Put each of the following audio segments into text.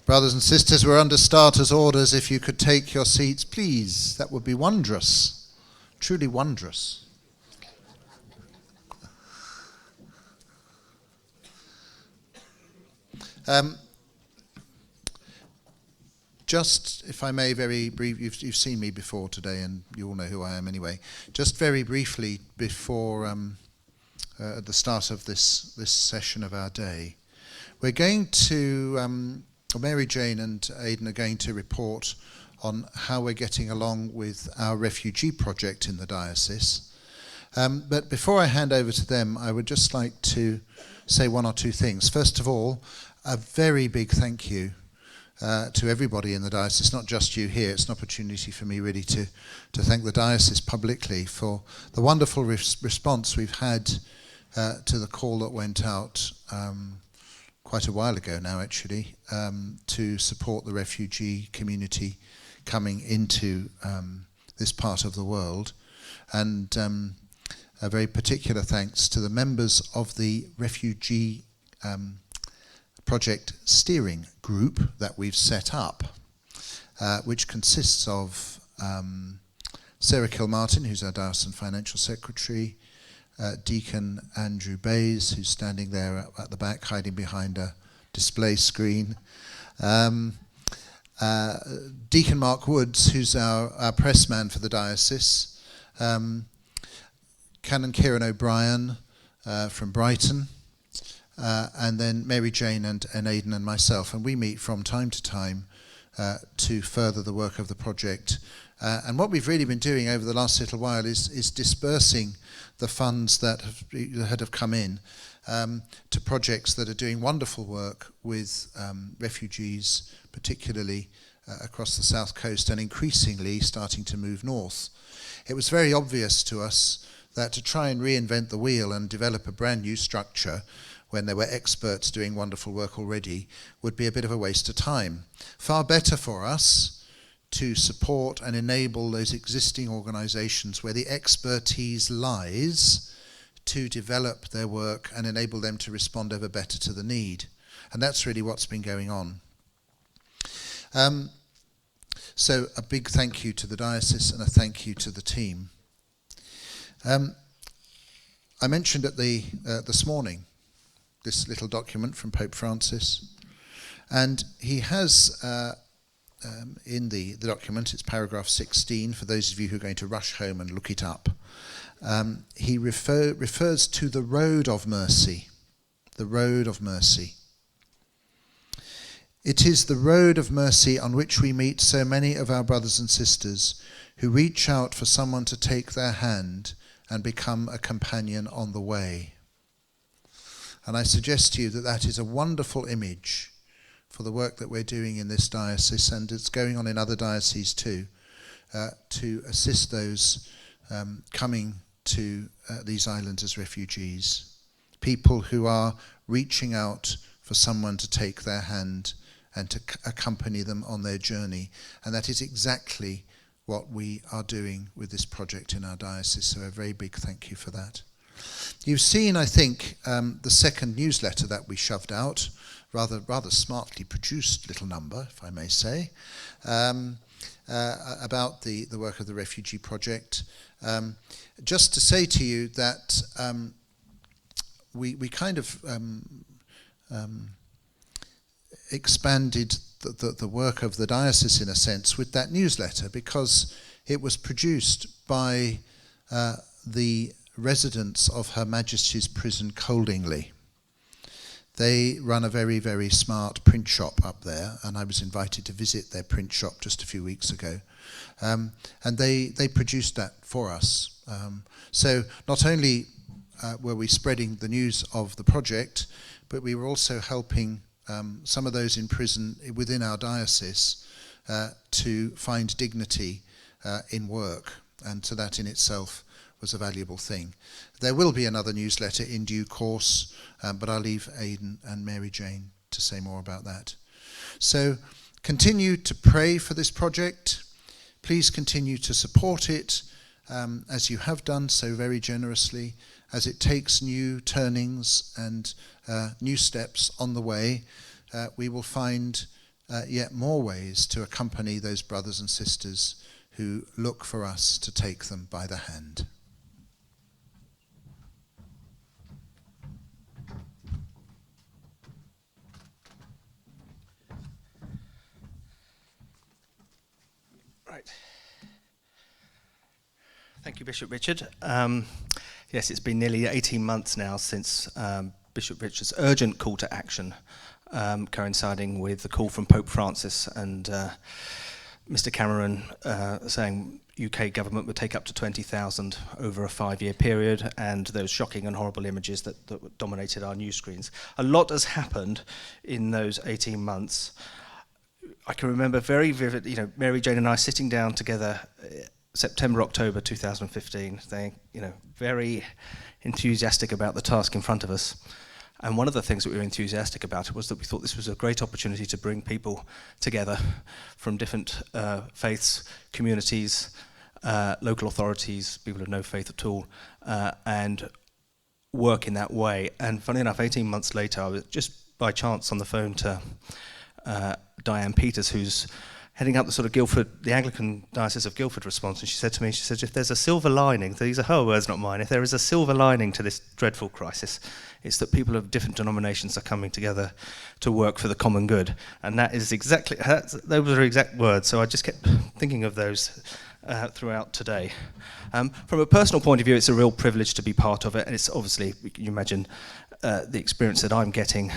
Brothers and sisters, we're under starters' orders. If you could take your seats, please. That would be wondrous. Truly wondrous. Just, if I may, very brief, you've seen me before today and you all know who I am anyway. Just very briefly before at the start of this session of our day, we're going to, Mary-Jane and Aidan are going to report on how we're getting along with our refugee project in the diocese. But before I hand over to them, I would just like to say one or two things. First of all, a very big thank you to everybody in the diocese, not just you here. It's an opportunity for me really to thank the diocese publicly for the wonderful response we've had to the call that went out quite a while ago now actually, to support the refugee community coming into this part of the world. And a very particular thanks to the members of the refugee project steering group that we've set up, which consists of Sarah Kilmartin, who's our diocesan financial secretary, Deacon Andrew Bays, who's standing there at the back hiding behind a display screen, Deacon Mark Woods, who's our press man for the diocese, Canon Kieran O'Brien from Brighton, and then Mary-Jane and Aidan and myself, and we meet from time to time to further the work of the project. And what we've really been doing over the last little while is dispersing the funds that have come in to projects that are doing wonderful work with refugees, particularly across the south coast, and increasingly starting to move north. It was very obvious to us that to try and reinvent the wheel and develop a brand new structure when there were experts doing wonderful work already would be a bit of a waste of time. Far better for us to support and enable those existing organisations where the expertise lies to develop their work and enable them to respond ever better to the need. And that's really what's been going on. So a big thank you to the diocese and a thank you to the team. I mentioned at this morning this little document from Pope Francis, and he has in the document, it's paragraph 16, for those of you who are going to rush home and look it up, he refers to the road of mercy, the road of mercy. It is the road of mercy on which we meet so many of our brothers and sisters who reach out for someone to take their hand and become a companion on the way. And I suggest to you that that is a wonderful image for the work that we're doing in this diocese, and it's going on in other dioceses too, to assist those coming to these islands as refugees. People who are reaching out for someone to take their hand and to accompany them on their journey. And that is exactly what we are doing with this project in our diocese, so a very big thank you for that. You've seen, I think, the second newsletter that we shoved out, rather smartly produced little number, if I may say, about the work of the refugee project. Just to say to you that we kind of expanded the work of the diocese in a sense with that newsletter, because it was produced by the residents of Her Majesty's Prison Coldingley. They run a very, very smart print shop up there, and I was invited to visit their print shop just a few weeks ago. And they produced that for us. So not only were we spreading the news of the project, but we were also helping some of those in prison within our diocese to find dignity in work, and so that in itself was a valuable thing. There will be another newsletter in due course, but I'll leave Aidan and Mary-Jane to say more about that. So continue to pray for this project. Please continue to support it as you have done so very generously, as it takes new turnings and new steps on the way. We will find yet more ways to accompany those brothers and sisters who look for us to take them by the hand. Right. Thank you, Bishop Richard. Yes, it's been nearly 18 months now since Bishop Richard's urgent call to action, coinciding with the call from Pope Francis and Mr. Cameron saying UK government would take up to 20,000 over a 5-year period, and those shocking and horrible images that dominated our news screens. A lot has happened in those 18 months. I can remember very vividly, Mary-Jane and I sitting down together September, October 2015, saying, very enthusiastic about the task in front of us. And one of the things that we were enthusiastic about was that we thought this was a great opportunity to bring people together from different faiths, communities, local authorities, people of no faith at all, and work in that way. And funny enough, 18 months later, I was just by chance on the phone to Diane Peters, who's heading up the sort of Guildford, the Anglican Diocese of Guildford response, and she said to me, if there's a silver lining, these are her words, not mine, if there is a silver lining to this dreadful crisis, it's that people of different denominations are coming together to work for the common good. And that is exactly, those were her exact words, so I just kept thinking of those throughout today. From a personal point of view, it's a real privilege to be part of it, and it's obviously, you imagine, the experience that I'm getting,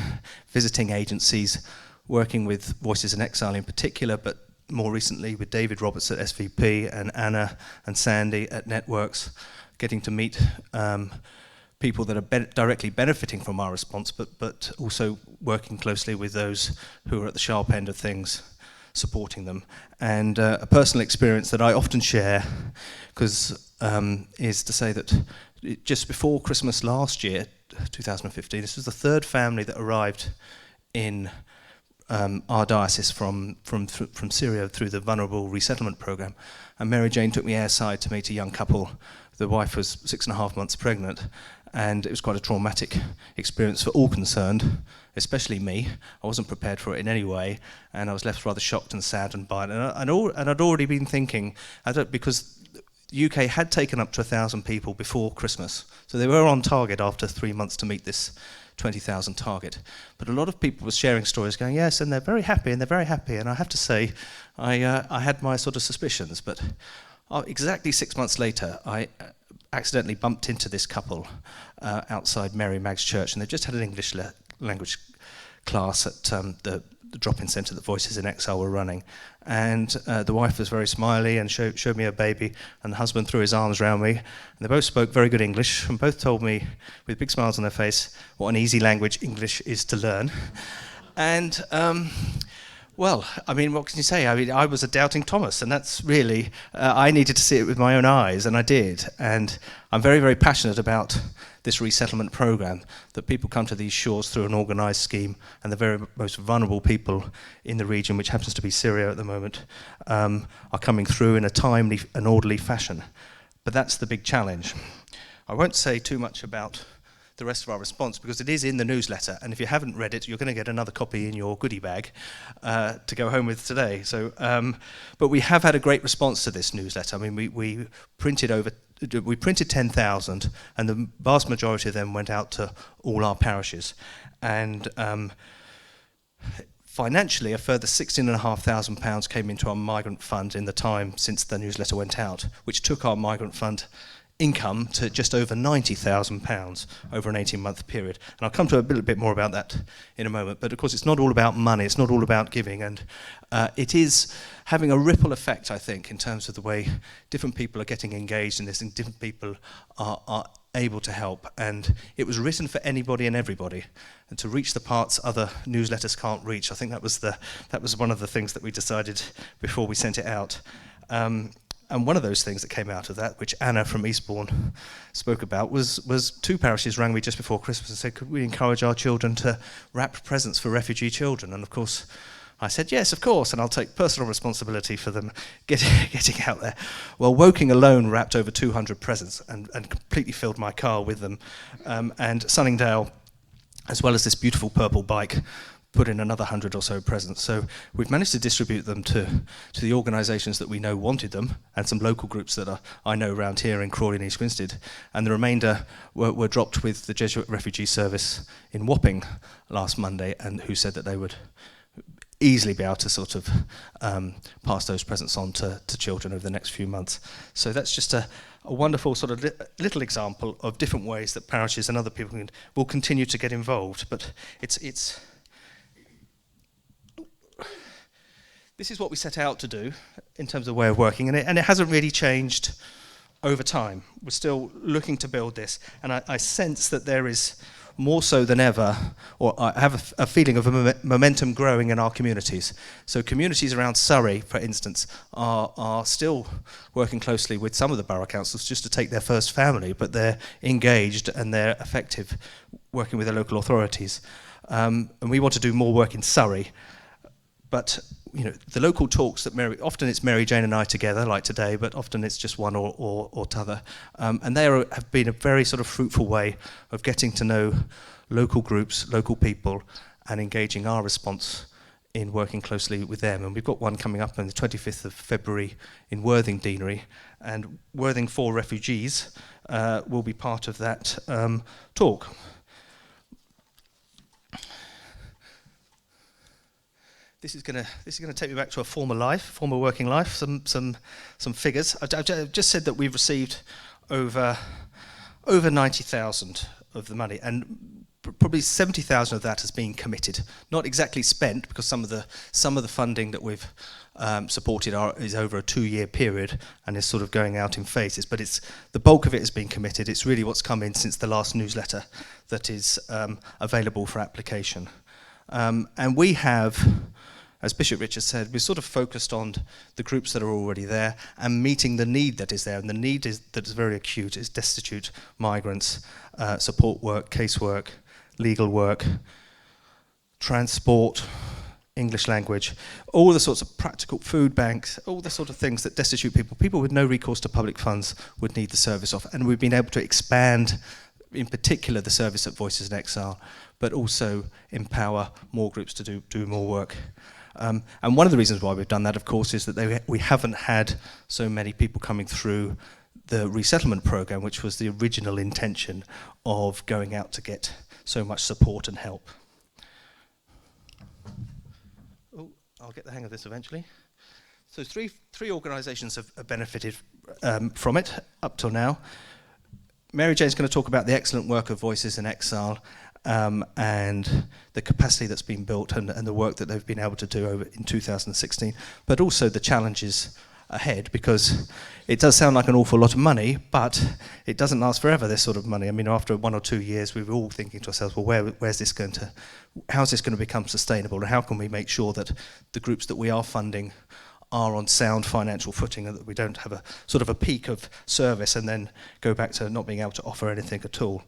visiting agencies, working with Voices in Exile in particular, but more recently with David Roberts at SVP and Anna and Sandy at Networks, getting to meet people that are directly benefiting from our response, but also working closely with those who are at the sharp end of things, supporting them. And a personal experience that I often share is to say that just before Christmas last year, 2015, this was the third family that arrived in our diocese from Syria through the Vulnerable Resettlement Programme. And Mary-Jane took me airside to meet a young couple. The wife was 6.5 months pregnant, and it was quite a traumatic experience for all concerned, especially me. I wasn't prepared for it in any way, and I was left rather shocked and saddened by it. And I'd already been thinking, because the UK had taken up to 1,000 people before Christmas, so they were on target after 3 months to meet this 20,000 target. But a lot of people were sharing stories going, yes, and they're very happy, and I have to say, I had my sort of suspicions, but exactly 6 months later, I accidentally bumped into this couple outside Mary Mag's church, and they just had an English language class at the drop-in centre that Voices in Exile were running. And the wife was very smiley and showed me her baby, and the husband threw his arms around me. And they both spoke very good English, and both told me, with big smiles on their face, what an easy language English is to learn. And, well, I mean, what can you say? I mean, I was a doubting Thomas, and that's really, I needed to see it with my own eyes, and I did. And I'm very, very passionate about this resettlement program, that people come to these shores through an organised scheme, and the very most vulnerable people in the region, which happens to be Syria at the moment, are coming through in a timely and orderly fashion. But that's the big challenge. I won't say too much about the rest of our response, because it is in the newsletter, and if you haven't read it, you're going to get another copy in your goodie bag to go home with today. So, but we have had a great response to this newsletter. I mean, we printed 10,000, and the vast majority of them went out to all our parishes. And financially, a further £16,500 came into our migrant fund in the time since the newsletter went out, which took our migrant fund income to just over £90,000 over an 18-month period. And I'll come to a little bit more about that in a moment. But of course, it's not all about money, it's not all about giving, and it is having a ripple effect, I think, in terms of the way different people are getting engaged in this, and different people are able to help. And it was written for anybody and everybody, and to reach the parts other newsletters can't reach. I think that was one of the things that we decided before we sent it out. And one of those things that came out of that, which Anna from Eastbourne spoke about, was two parishes rang me just before Christmas and said, could we encourage our children to wrap presents for refugee children? And of course, I said, yes, of course, and I'll take personal responsibility for them getting out there. Well, Woking alone wrapped over 200 presents and completely filled my car with them. And Sunningdale, as well as this beautiful purple bike, put in another 100 or so presents. So we've managed to distribute them to the organisations that we know wanted them, and some local groups that I know around here in Crawley and East Grinstead, and the remainder were dropped with the Jesuit Refugee Service in Wapping last Monday, and who said that they would easily be able to sort of pass those presents on to children over the next few months. So that's just a wonderful sort of little example of different ways that parishes and other people will continue to get involved. But it's this is what we set out to do in terms of way of working, and it hasn't really changed over time. We're still looking to build this, and I sense that there is more so than ever, or I have a feeling of a momentum growing in our communities. So communities around Surrey, for instance, are still working closely with some of the borough councils just to take their first family, but they're engaged and they're effective working with the local authorities. And we want to do more work in Surrey, but you know, the local talks that often it's Mary-Jane and I together, like today, but often it's just one or t'other. And they have been a very sort of fruitful way of getting to know local groups, local people, and engaging our response in working closely with them. And we've got one coming up on the 25th of February in Worthing Deanery, and Worthing for Refugees will be part of that talk. This is going to take me back to a former working life. Some figures. I've just said that we've received over 90,000 of the money, and probably 70,000 of that has been committed. Not exactly spent, because some of the funding that we've supported is over a 2-year period and is sort of going out in phases. But the bulk of it has been committed. It's really what's come in since the last newsletter that is available for application. And we have, as Bishop Richard said, we're sort of focused on the groups that are already there and meeting the need that is there. And the need that is very acute is destitute migrants, support work, casework, legal work, transport, English language, all the sorts of practical food banks, all the sort of things that destitute people with no recourse to public funds would need the service of. And we've been able to expand, in particular, the service at Voices in Exile, but also empower more groups to do more work. And one of the reasons why we've done that, of course, is that we haven't had so many people coming through the resettlement program, which was the original intention of going out to get so much support and help. Oh, I'll get the hang of this eventually. So three organisations have benefited from it up till now. Mary-Jane's going to talk about the excellent work of Voices in Exile, and the capacity that's been built and the work that they've been able to do over in 2016, but also the challenges ahead, because it does sound like an awful lot of money, but it doesn't last forever, this sort of money. I mean, after 1 or 2 years, we were all thinking to ourselves, well, how's this going to become sustainable, and how can we make sure that the groups that we are funding are on sound financial footing, and that we don't have a sort of a peak of service and then go back to not being able to offer anything at all.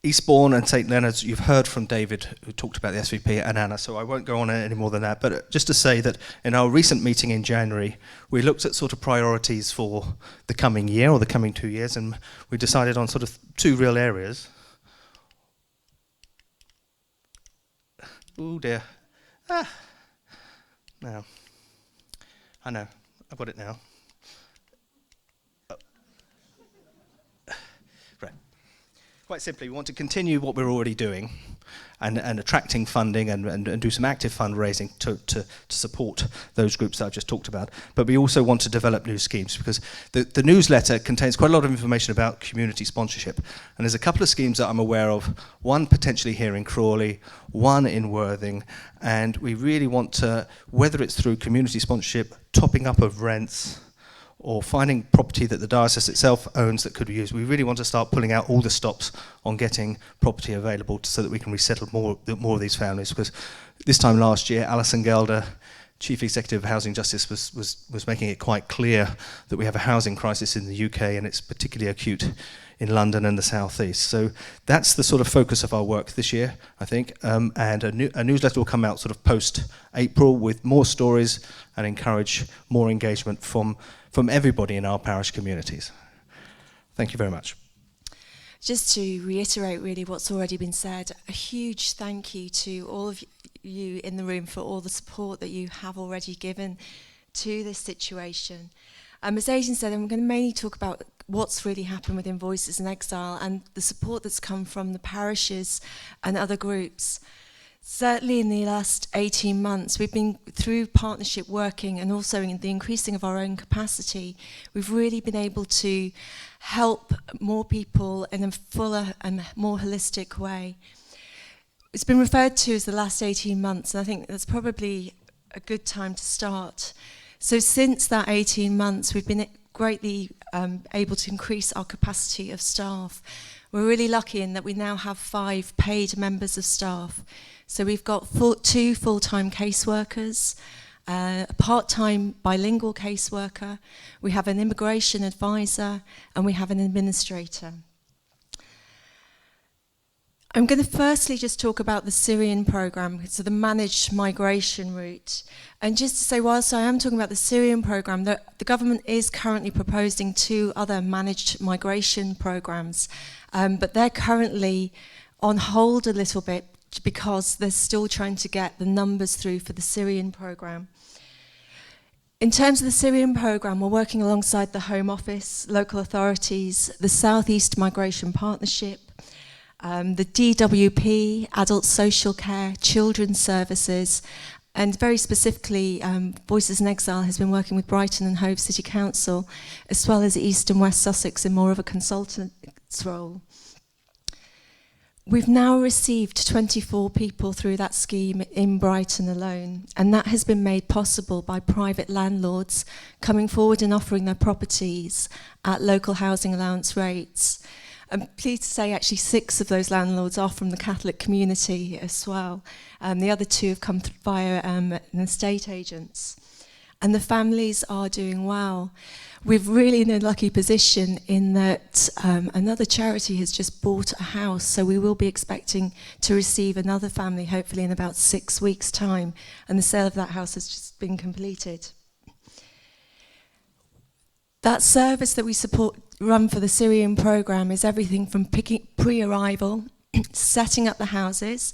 Eastbourne and St Leonard's, you've heard from David, who talked about the SVP, and Anna, so I won't go on any more than that. But just to say that in our recent meeting in January, we looked at sort of priorities for the coming year, or the coming 2 years, and we decided on sort of 2 real areas. Oh dear. Now, I know, I've got it now. Quite simply, we want to continue what we're already doing and attracting funding and do some active fundraising to support those groups that I've just talked about. But we also want to develop new schemes, because the newsletter contains quite a lot of information about community sponsorship. And there's a couple of schemes that I'm aware of, one potentially here in Crawley, one in Worthing, and we really want to, whether it's through community sponsorship, topping up of rents, or finding property that the diocese itself owns that could be used. We really want to start pulling out all the stops on getting property available so that we can resettle more of these families. Because this time last year, Alison Gelder, Chief Executive of Housing Justice, was making it quite clear that we have a housing crisis in the UK, and it's particularly acute in London and the South East. So that's the sort of focus of our work this year, I think. And a newsletter will come out sort of post-April with more stories and encourage more engagement from everybody in our parish communities. Thank you very much. Just to reiterate really what's already been said, a huge thank you to all of you in the room for all the support that you have already given to this situation. As Aidan said, I'm going to mainly talk about what's really happened within Voices in Exile and the support that's come from the parishes and other groups. Certainly in the last 18 months, we've been through partnership working and also in the increasing of our own capacity, we've really been able to help more people in a fuller and more holistic way. It's been referred to as the last 18 months, and I think that's probably a good time to start. So since that 18 months, we've been greatly able to increase our capacity of staff. We're really lucky in that we now have 5 paid members of staff. So we've got 2 full-time caseworkers, a part-time bilingual caseworker, we have an immigration advisor, and we have an administrator. I'm going to firstly just talk about the Syrian programme, so the managed migration route. And just to say, whilst I am talking about the Syrian programme, the government is currently proposing 2 other managed migration programmes, but they're currently on hold a little bit because they're still trying to get the numbers through for the Syrian programme. In terms of the Syrian programme, we're working alongside the Home Office, local authorities, the South East Migration Partnership, the DWP, Adult Social Care, Children's Services, and very specifically, Voices in Exile has been working with Brighton and Hove City Council, as well as East and West Sussex in more of a consultant's role. We've now received 24 people through that scheme in Brighton alone, and that has been made possible by private landlords coming forward and offering their properties at local housing allowance rates. I'm pleased to say actually 6 of those landlords are from the Catholic community as well. The other 2 have come via an estate agents. And the families are doing well. We're really in a lucky position in that another charity has just bought a house, so we will be expecting to receive another family, hopefully in about 6 weeks' time, and the sale of that house has just been completed. That service that we run for the Syrian programme is everything from picking pre-arrival, setting up the houses.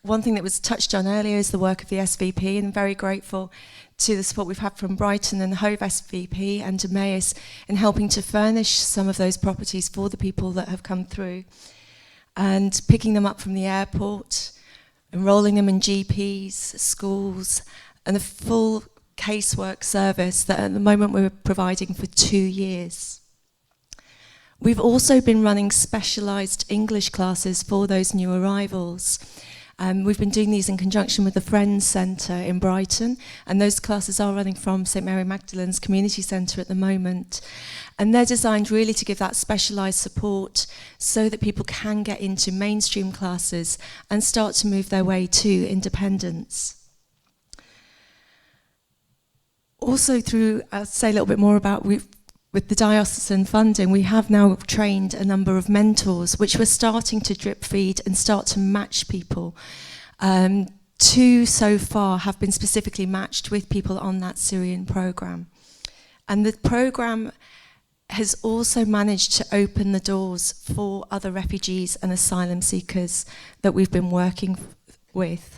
One thing that was touched on earlier is the work of the SVP, and I'm very grateful to the support we've had from Brighton and the Hove SVP and Emmaus in helping to furnish some of those properties for the people that have come through, and picking them up from the airport, enrolling them in GPs, schools, and a full casework service that at the moment we're providing for 2 years. We've also been running specialised English classes for those new arrivals. We've been doing these in conjunction with the Friends Centre in Brighton, and those classes are running from St Mary Magdalene's Community Centre at the moment. And they're designed really to give that specialised support so that people can get into mainstream classes and start to move their way to independence. Also I'll say a little bit more about with the diocesan funding, we have now trained a number of mentors, which we're starting to drip feed and start to match people. 2 so far have been specifically matched with people on that Syrian programme. And the programme has also managed to open the doors for other refugees and asylum seekers that we've been working with.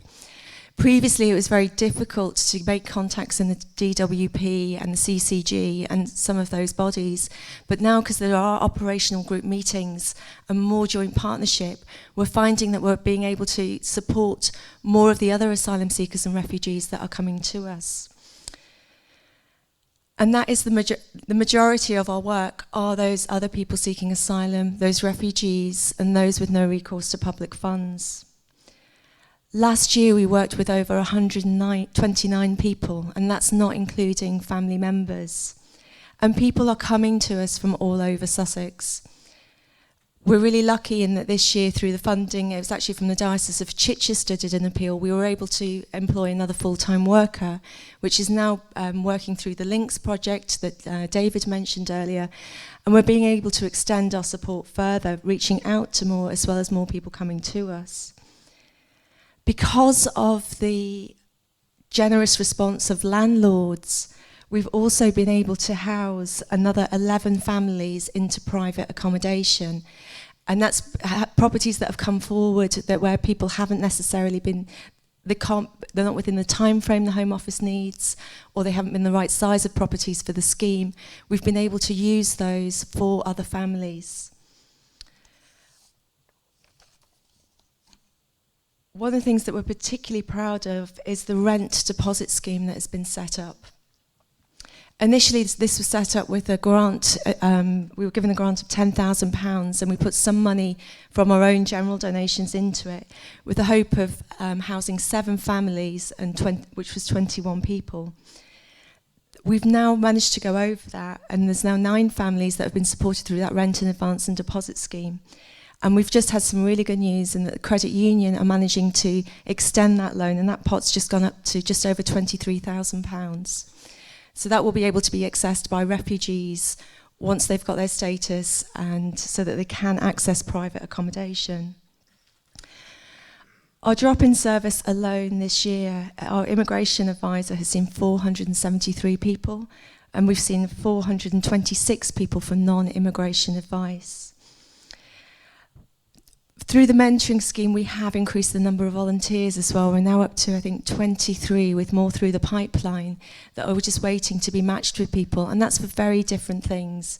Previously, it was very difficult to make contacts in the DWP and the CCG and some of those bodies. But now, because there are operational group meetings and more joint partnership, we're finding that we're being able to support more of the other asylum seekers and refugees that are coming to us. And that is the majority of our work are those other people seeking asylum, those refugees, and those with no recourse to public funds. Last year we worked with over 129 people, and that's not including family members. And people are coming to us from all over Sussex. We're really lucky in that this year, through the funding, it was actually from the Diocese of Chichester did an appeal, we were able to employ another full-time worker, which is now working through the Links project that David mentioned earlier. And we're being able to extend our support further, reaching out to more, as well as more people coming to us. Because of the generous response of landlords, we've also been able to house another 11 families into private accommodation. And that's properties that have come forward that where people haven't necessarily been, they're not within the time frame the Home Office needs, or they haven't been the right size of properties for the scheme. We've been able to use those for other families. One of the things that we're particularly proud of is the rent deposit scheme that has been set up. Initially, this was set up with a grant. We were given a grant of £10,000, and we put some money from our own general donations into it, with the hope of housing 7 families, which was 21 people. We've now managed to go over that, and there's now 9 families that have been supported through that rent in advance and deposit scheme. And we've just had some really good news, and that the credit union are managing to extend that loan, and that pot's just gone up to just over £23,000. So that will be able to be accessed by refugees once they've got their status, and so that they can access private accommodation. Our drop-in service alone this year, our immigration advisor has seen 473 people, and we've seen 426 people for non-immigration advice. Through the mentoring scheme, we have increased the number of volunteers as well. We're now up to, I think, 23, with more through the pipeline that are just waiting to be matched with people, and that's for very different things.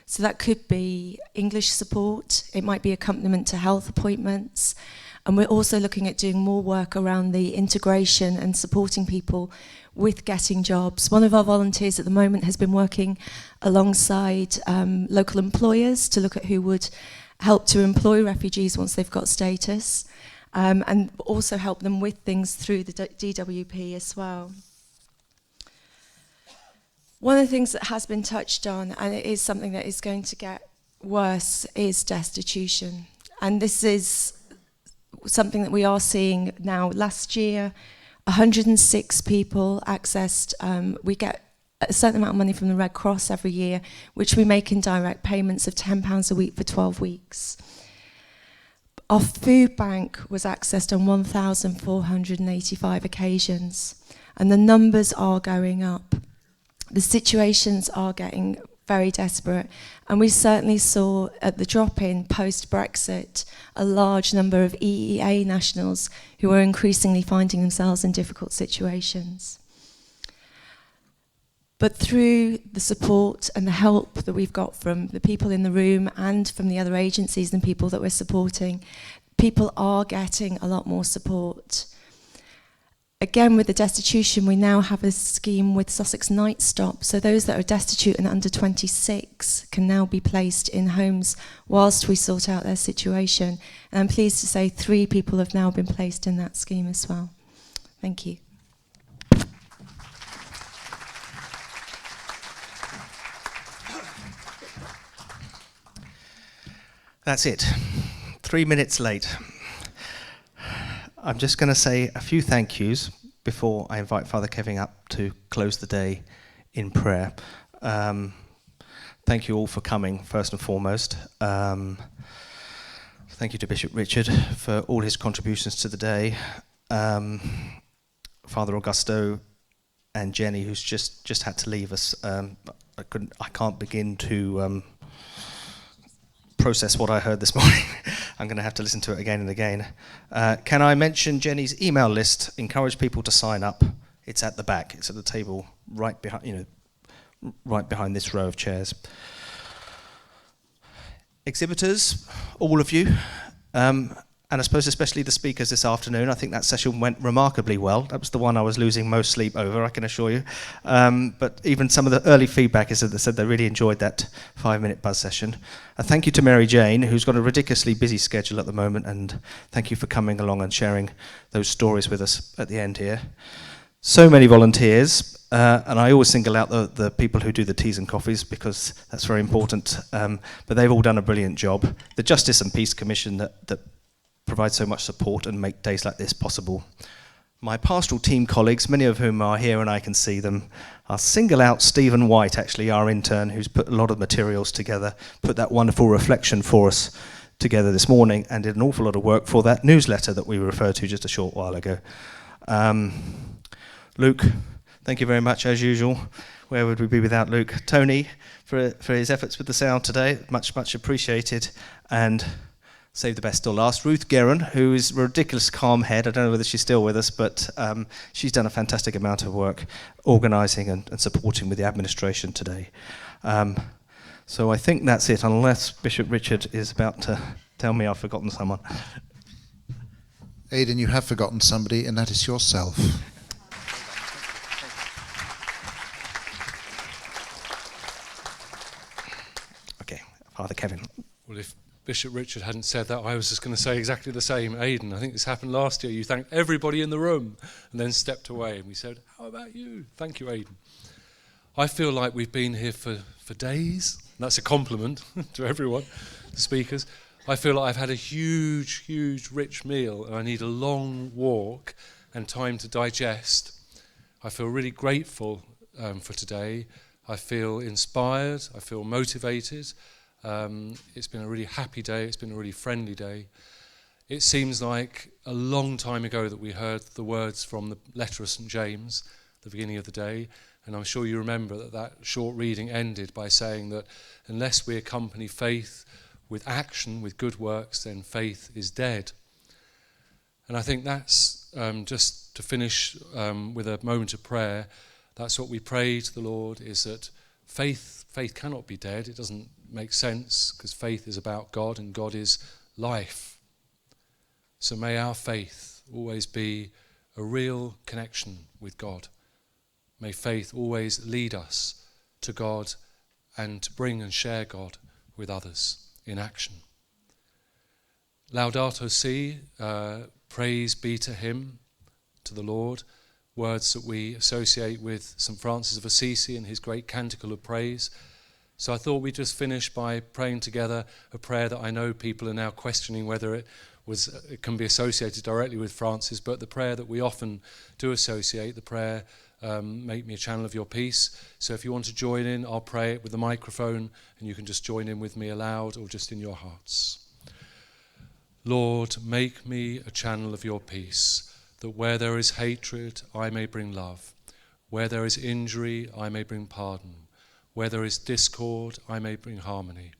So that could be English support, it might be accompaniment to health appointments, and we're also looking at doing more work around the integration and supporting people with getting jobs. One of our volunteers at the moment has been working alongside local employers to look at who would help to employ refugees once they've got status, and also help them with things through the DWP as well. One of the things that has been touched on, and it is something that is going to get worse, is destitution. And this is something that we are seeing now. Last year, 106 people accessed, we get a certain amount of money from the Red Cross every year, which we make in direct payments of £10 a week for 12 weeks. Our food bank was accessed on 1,485 occasions, and the numbers are going up. The situations are getting very desperate, and we certainly saw at the drop-in post-Brexit a large number of EEA nationals who are increasingly finding themselves in difficult situations. But through the support and the help that we've got from the people in the room and from the other agencies and people that we're supporting, people are getting a lot more support. Again, with the destitution, we now have a scheme with Sussex Night Stop, so those that are destitute and under 26 can now be placed in homes whilst we sort out their situation. And I'm pleased to say 3 people have now been placed in that scheme as well. Thank you. That's it. 3 minutes late. I'm just going to say a few thank yous before I invite Father Kevin up to close the day in prayer. Thank you all for coming, first and foremost. Thank you to Bishop Richard for all his contributions to the day. Father Augusto and Jenny, who's just had to leave us. I can't begin to process what I heard this morning. I'm going to have to listen to it again and again. Can I mention Jenny's email list? Encourage people to sign up. It's at the back. It's at the table right behind, right behind this row of chairs. Exhibitors, all of you, and I suppose especially the speakers this afternoon. I think that session went remarkably well. That was the one I was losing most sleep over, I can assure you. But even some of the early feedback is that they said they really enjoyed that 5-minute buzz session. Thank you to Mary-Jane, who's got a ridiculously busy schedule at the moment, and thank you for coming along and sharing those stories with us at the end here. So many volunteers, and I always single out the people who do the teas and coffees because that's very important, but they've all done a brilliant job. The Justice and Peace Commission that provide so much support and make days like this possible. My pastoral team colleagues, many of whom are here and I can see them, I'll single out Stephen White, actually, our intern, who's put a lot of materials together, put that wonderful reflection for us together this morning, and did an awful lot of work for that newsletter that we referred to just a short while ago. Luke, thank you very much, as usual. Where would we be without Luke? Tony, for his efforts with the sound today, much, much appreciated. And save the best till last, Ruth Guerin, who is a ridiculous calm head. I don't know whether she's still with us, but she's done a fantastic amount of work organising and supporting with the administration today. So I think that's it, unless Bishop Richard is about to tell me I've forgotten someone. Aidan, you have forgotten somebody, and that is yourself. Okay, Father Kevin. Well, if Bishop Richard hadn't said that, I was just going to say exactly the same. Aidan, I think this happened last year. You thanked everybody in the room and then stepped away, and we said, how about you? Thank you, Aidan. I feel like we've been here for days. That's a compliment to everyone, the speakers. I feel like I've had a huge, rich meal, and I need a long walk and time to digest. I feel really grateful for today. I feel inspired. I feel motivated. It's been a really happy day. It's been a really friendly day. It seems like a long time ago that we heard the words from the letter of St. James at the beginning of the day, and I'm sure you remember that short reading ended by saying that unless we accompany faith with action, with good works, then faith is dead. And I think that's, just to finish with a moment of prayer, that's what we pray to the Lord, is that faith cannot be dead. It doesn't make sense, because faith is about God, and God is life. So may our faith always be a real connection with God. May faith always lead us to God and to bring and share God with others in action. Laudato Si, praise be to him, to the Lord, words that we associate with St. Francis of Assisi and his great canticle of praise. So I thought we'd just finish by praying together a prayer that I know people are now questioning whether it can be associated directly with Francis, but the prayer that we often do associate, the prayer, make me a channel of your peace. So if you want to join in, I'll pray it with the microphone, and you can just join in with me aloud or just in your hearts. Lord, make me a channel of your peace, that where there is hatred, I may bring love. Where there is injury, I may bring pardon. Where there is discord, I may bring harmony.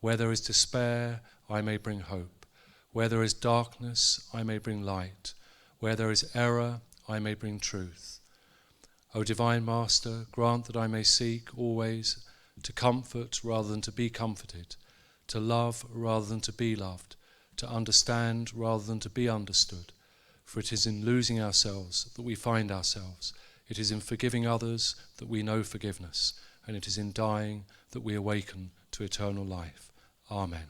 Where there is despair, I may bring hope. Where there is darkness, I may bring light. Where there is error, I may bring truth. O Divine Master, grant that I may seek always to comfort rather than to be comforted, to love rather than to be loved, to understand rather than to be understood. For it is in losing ourselves that we find ourselves. It is in forgiving others that we know forgiveness. And it is in dying that we awaken to eternal life. Amen.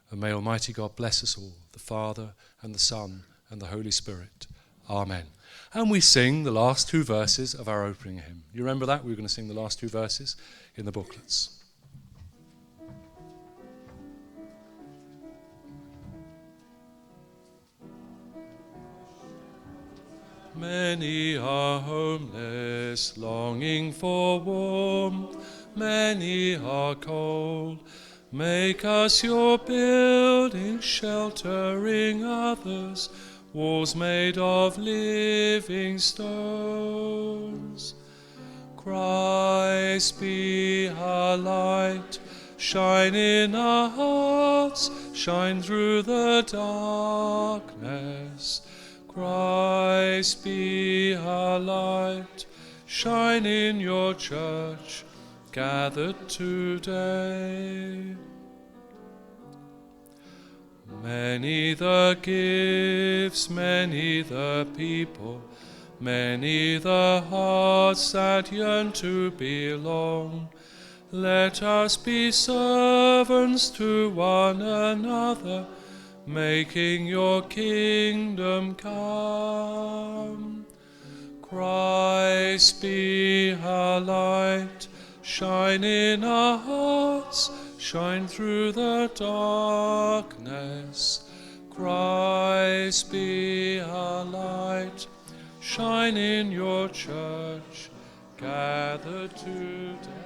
And may Almighty God bless us all, the Father and the Son and the Holy Spirit. Amen. And we sing the last two verses of our opening hymn. You remember that? We were going to sing the last two verses in the booklets. Many are homeless, longing for warmth. Many are cold. Make us your building, sheltering others, walls made of living stones. Christ be our light, shine in our hearts, shine through the darkness. Christ be our light, shine in your church, gathered today. Many the gifts, many the people, many the hearts that yearn to belong. Let us be servants to one another, making your kingdom come. Christ be our light, shine in our hearts, shine through the darkness. Christ be our light, shine in your church, gathered today.